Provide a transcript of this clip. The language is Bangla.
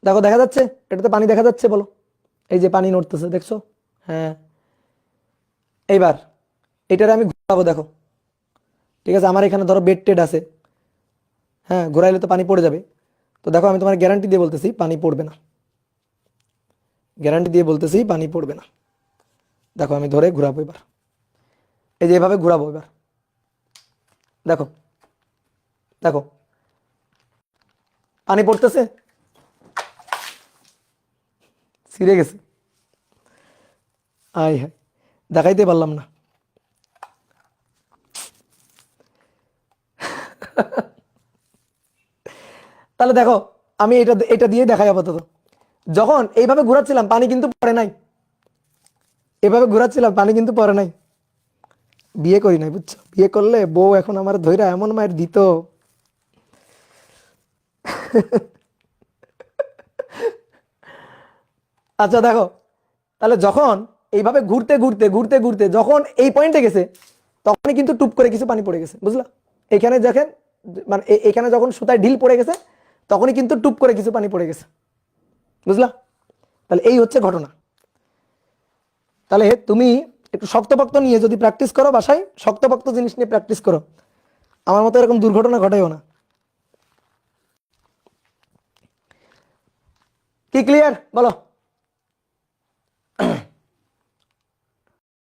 দেখো দেখা যাচ্ছে, এটাতে পানি দেখা যাচ্ছে, বলো। এই যে পানি নড়তেছে, দেখছো? হ্যাঁ। এইবার এটারে আমি ঘোরাবো, দেখো। ঠিক আছে, আমার এখানে ধরো বেড টেড আছে, হ্যাঁ, ঘোরাইলে তো পানি পড়ে যাবে। তো দেখো আমি তোমার গ্যারান্টি দিয়ে বলতেছি পানি পড়বে না, গ্যারান্টি দিয়ে বলতেছি পানি পড়বে না। দেখো আমি ধরে ঘোরাবো এবার, এই যে এভাবে ঘোরাবো এবার, দেখো, দেখো পানি পড়তেছে, ছিঁড়ে গেছে। আয় হ্যাঁ, দেখাইতে পারলাম না। তাহলে দেখো, আমি এটা এটা দিয়ে দেখাই আপাতত। যখন এইভাবে ঘোরাচ্ছিলাম পানি কিন্তু পড়ে নাই, এভাবে ঘোরাচ্ছিলাম পানি কিন্তু পড়ে নাই। বিয়ে করি নাই, বুঝছো? বিয়ে করলে বউ এখন আমার ধৈরা এমন মায়ের দিত। আচ্ছা দেখো, তাহলে যখন এইভাবে ঘুরতে ঘুরতে ঘুরতে ঘুরতে যখন এই পয়েন্টে গেছে, তখনই কিন্তু টুপ করে কিছু পানি পড়ে গেছে, বুঝলা? এখানে দেখেন, মানে এখানে যখন সুতায় ঢিল পড়ে গেছে, তখনই কিন্তু টুপ করে কিছু পানি পড়ে গেছে, বুঝলা? তাহলে এই হচ্ছে ঘটনা। তাহলে তুমি একটু শক্তপোক্ত নিয়ে যদি প্র্যাকটিস করো, বাসায় শক্তপোক্ত জিনিস নিয়ে প্র্যাকটিস করো, আমার মতো এরকম দুর্ঘটনা ঘটাইও না। কি ক্লিয়ার বলো?